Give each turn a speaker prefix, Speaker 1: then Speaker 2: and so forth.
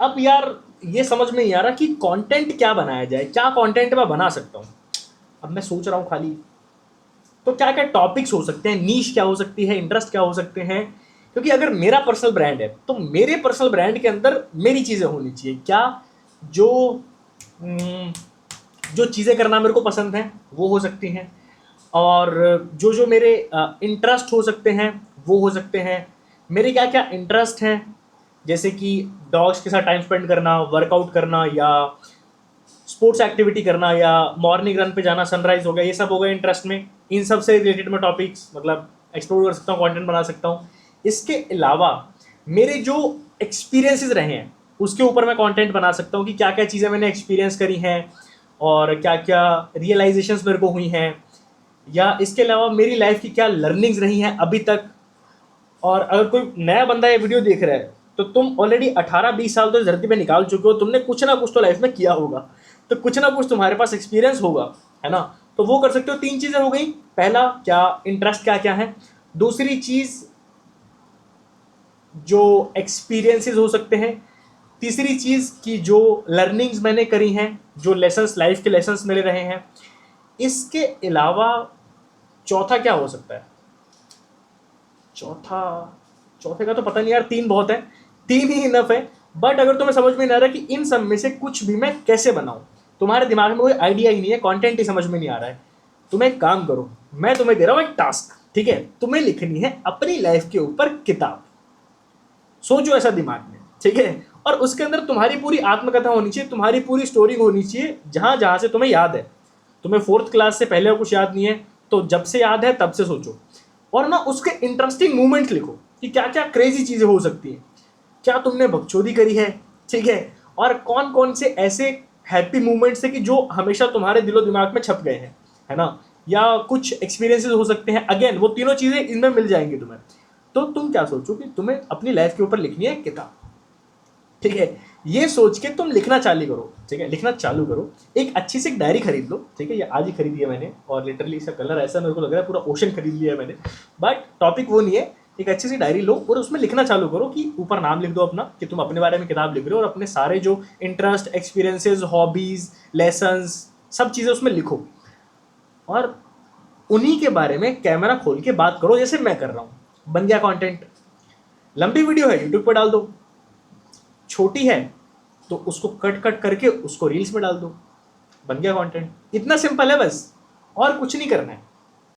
Speaker 1: अब यार ये समझ में नहीं आ रहा कि कंटेंट क्या बनाया जाए, क्या कंटेंट मैं बना सकता हूँ। अब मैं सोच रहा हूँ खाली, तो क्या क्या टॉपिक्स हो सकते हैं, नीश क्या हो सकती है, इंटरेस्ट क्या हो सकते हैं। क्योंकि अगर मेरा पर्सनल ब्रांड है तो मेरे पर्सनल ब्रांड के अंदर मेरी चीज़ें होनी चाहिए क्या, जो हम्म, जो चीज़ें करना मेरे को पसंद है वो हो सकती हैं, और जो जो मेरे इंटरेस्ट हो सकते हैं वो हो सकते हैं। मेरे क्या क्या इंटरेस्ट हैं, जैसे कि डॉग्स के साथ टाइम स्पेंड करना, वर्कआउट करना, या स्पोर्ट्स एक्टिविटी करना, या मॉर्निंग रन पे जाना, सनराइज हो गया, ये सब हो गए इंटरेस्ट में। इन सब से रिलेटेड मैं टॉपिक्स मतलब एक्सप्लोर कर सकता हूँ, कंटेंट बना सकता हूँ। इसके अलावा मेरे जो एक्सपीरियंसेस रहे हैं उसके ऊपर मैं कंटेंट बना सकता हूँ कि क्या क्या चीज़ें मैंने एक्सपीरियंस करी हैं और क्या क्या रियलाइजेशंस मेरे को हुई हैं, या इसके अलावा मेरी लाइफ की क्या लर्निंग्स रही हैं अभी तक। और अगर कोई नया बंदा ये वीडियो देख रहा है तो तुम ऑलरेडी 18-20 साल तो इस धरती पे निकाल चुके हो, तुमने कुछ ना कुछ तो लाइफ में किया होगा, तो कुछ ना कुछ तुम्हारे पास एक्सपीरियंस होगा, है ना। तो वो कर सकते हो। 3 चीज़ें हो गई, पहला क्या इंटरेस्ट क्या क्या है, दूसरी चीज़ जो एक्सपीरियंसेस हो सकते हैं, तीसरी चीज़ की जो लर्निंग्स मैंने करी हैं, जो लेसन्स लाइफ के लेसन्स मिले रहे हैं। इसके अलावा चौथा क्या हो सकता है, चौथा, चौथे का तो पता नहीं यार, 3 बहुत है, 3 ही इनफ है। बट अगर तुम्हें समझ में नहीं आ रहा कि इन सब में से कुछ भी मैं कैसे बनाऊं, तुम्हारे दिमाग में कोई आइडिया ही नहीं है, कंटेंट ही समझ में नहीं आ रहा है, तुम एक काम करो, मैं तुम्हें दे रहा हूं एक टास्क, ठीक है। तुम्हें लिखनी है अपनी लाइफ के ऊपर किताब, सोचो ऐसा दिमाग में, ठीक है। और उसके अंदर तुम्हारी पूरी आत्मकथा होनी चाहिए, तुम्हारी पूरी स्टोरी होनी चाहिए, जहां जहां से तुम्हें याद है। तुम्हें 4th क्लास से पहले कुछ याद नहीं है तो जब से याद है तब से सोचो, और ना उसके इंटरेस्टिंग मूवमेंट लिखो कि क्या क्या क्रेजी चीजें हो सकती हैं, क्या तुमने बकचोदी करी है, ठीक है, और कौन कौन से ऐसे हैप्पी मूवमेंट्स है कि जो हमेशा तुम्हारे दिलो दिमाग में छप गए हैं, है ना। या कुछ एक्सपीरियंसेस हो सकते हैं, अगेन वो तीनों चीजें इनमें मिल जाएंगी तुम्हें। तो तुम क्या सोचो कि तुम्हें अपनी लाइफ के ऊपर लिखनी है किताब, ठीक है। ये सोच के तुम लिखना चालू करो, ठीक है, लिखना चालू करो। एक अच्छी सी एक डायरी खरीद लो, ठीक है, ये आज ही खरीदी है मैंने, और लिटरली इसका कलर ऐसा मेरे को लग रहा है पूरा ओशन खरीद लिया है मैंने। बट टॉपिक वो नहीं है, एक अच्छी सी डायरी लो और उसमें लिखना चालू करो कि ऊपर नाम लिख दो अपना कि तुम अपने बारे में किताब लिख रहे हो, और अपने सारे जो इंटरेस्ट, एक्सपीरियंसेस, हॉबीज, लेसन्स, सब चीज़ें उसमें लिखो। और उन्हीं के बारे में कैमरा खोल के बात करो जैसे मैं कर रहा हूँ। बन गया कंटेंट। लंबी वीडियो है यूट्यूब पर डाल दो, छोटी है तो उसको कट कट करके उसको रील्स में डाल दो, बन गया कंटेंट। इतना सिंपल है बस, और कुछ नहीं करना है।